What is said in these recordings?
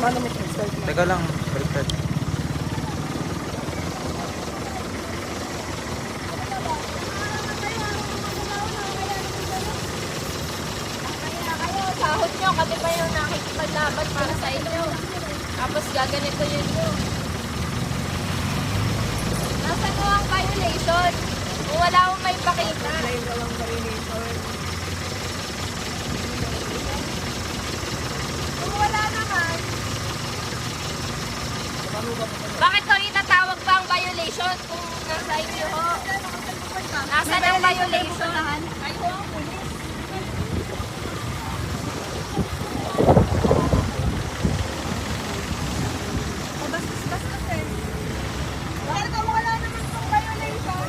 Paano mo start? Teka lang, baliktad. Sahod nyo, kami pa yung nakikipaglaban para sa inyo. Tapos gaganito yun nyo. Nasaan mo ang violation? Kung wala akong may pakita. Kung wala naman, bakit ko itatawag ba ang violation kung nasa inyo ho? Nasaan ang violation? Kayo ang pulis. Bastos eh. Bakit kung wala naman itong violation?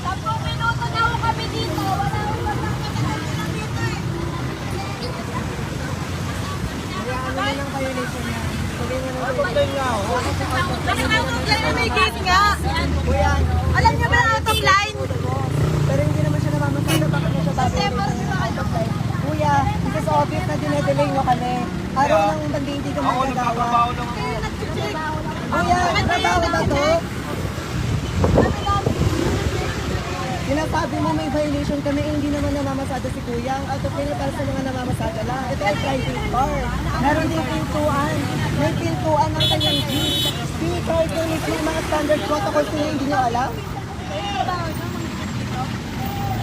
Tatlong minuto na ako kami dito. Wala akong pagkakataon dito eh. Ano lang violation niya? Sabihin mo na. Bakit ang complain na may gate nga? Kuya, Alam niyo ba ang out of line? pero hindi naman siya namamasada. Bakit mo siya sabi? Kuya, kasi sa office na dinedelay mo kami. Araw ng bandi hindi ka magagawa. Kuya, trabaho ba to? Sinasabi mo may violation kami, hindi naman namamasada si Kuya. Ang out of line para sa mga namamasada lang. Ito ay private car. Meron din pintuan. May pintuan ng kanyang jeep. Speaker, tunis yung mga standard protocols niya, hindi nyo alam?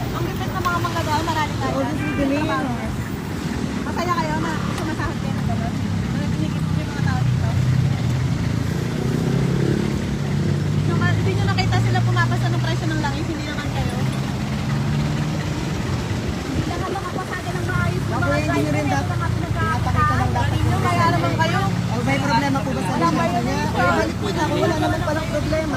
Ang gipit ng mga manggagawa, marami tayo. All this is delaying. Masaya kayo na sumasahod kayo ng gano'n? Kinikip mo yung mga tao dito? Hindi nyo nakita sila pumapasa ng presyo ng langis, hindi naman kayo. Hindi na naman kapasada ng maayos ng Ako mga hindi nyo rin dapat. Pinapakita lang dapat. Kaya naman kayo. O may problema po ba sa lisensya niya? O balik po na ako, wala naman palang problema.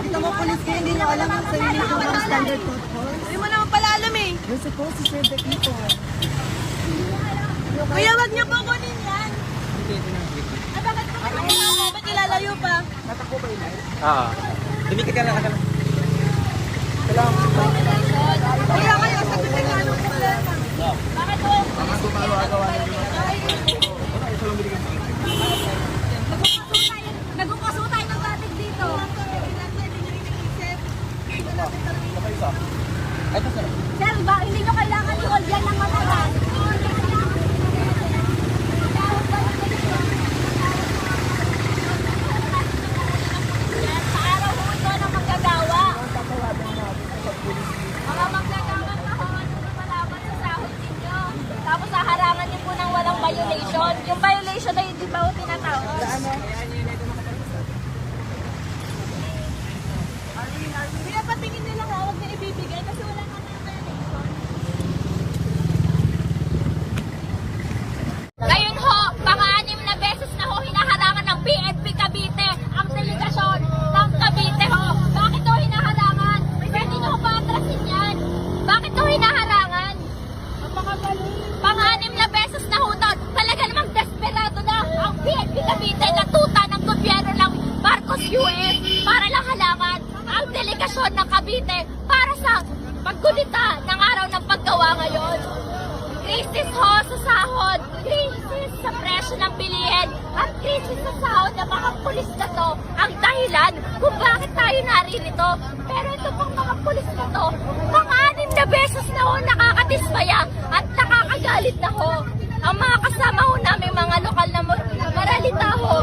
Ito mo police kayo, hindi nyo alam ang sarili ng mga standard protocols. Hindi mo naman pala alam eh. You're supposed to serve the people. Kuya, wag niyo po kunin yan. Ah, bakit po kayo? Ba't ilalayo pa? Oo. Dumikit ka lang. Kuya kayo, sagutin nga anong problema. Bakit po? Nagkukaso tayo ng dating dito. Sir, ba, hindi nyo kailangan i-hold yan ng matagal. Sa araw ho ito na magagawa. Mga maglagawan na ho, ano na malaman sa sahod ninyo. Tapos haharangan niyo po ng walang violation. Yung violation na hindi ba ho tinatawag? Kaya patingin nila nga, huwag na ibibigay kasi wala nga na violation. Ngayon ho, pang-anim na beses na ho hinaharangan ng PNP Cavite ang delegasyon ng Cavite ho. Bakit ho hinaharangan? Pwede nyo ho ba atrasin yan? Bakit ho hinaharangan? Pang-anim na beses na ho doon. Talaga namang desperado na ang PNP Cavite na tuta ng gobyerno ng Marcos US para lang halangan ang delegasyon ng Cavite para sa paggunita ng araw ng paggawa ngayon. Krisis ho sa sahod, krisis sa presyo ng bilihin, at krisis sa sahod ng mga pulis na to ang dahilan kung bakit tayo naririto. Pero ito pang mga pulis na to, pang-anim na beses na ho nakakatismaya at nakakagalit na ho. Ang mga kasama ho namin mga lokal na maralita ho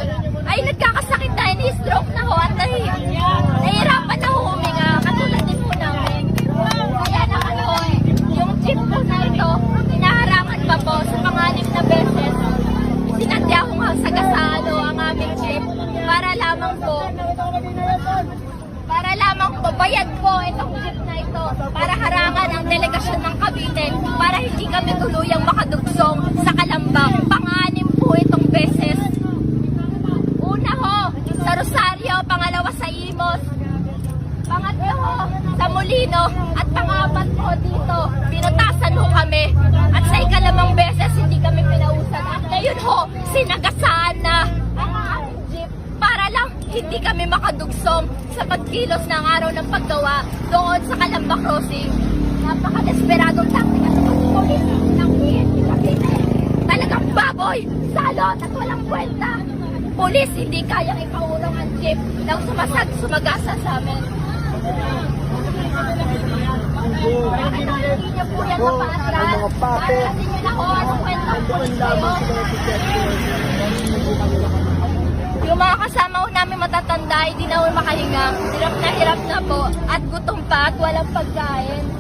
ay nagkakasakit dahil ni-stroke na ho at nahihirapan na ho huminga katulad din po namin. Kaya naman ho, yung jeep po na ito, hinaharangan pa po sa pang-anim na beses. Sinadya ho nga sa gasalo ang aming jeep para lamang po bayad po itong jeep na ito para harangan ang delegasyon ng Cavite para hindi kami tuluyang makadugsong sa Kalambang. Pang-anim po itong beses. Una ho, sa Rosario, pangalawa sa Imos, pangatlo ho, sa Molino, at pang-apat ho dito, pinutasan ho kami. At sa ikalamang beses, hindi kami pinausan. At ngayon ho, sinagasaan na ang aming jeep para lang hindi kami makadugsong sa pagkilos ng araw ng paggawa doon sa Calamba Crossing. Napaka-desperadong taktika ng mga polis ng PNP Cavite. Talagang baboy, salot at walang kwenta. Polis, hindi kayang ipaurong ang jeep nang sumagasa sa amin. Hindi niyo po yan mapaatras. Patrasin niyo na ako. Anong kwentang polis kayo? Yung mga kasama ko namin matatanda, hindi na ako makahinga. Hirap na po at gutom pa at walang pagkain.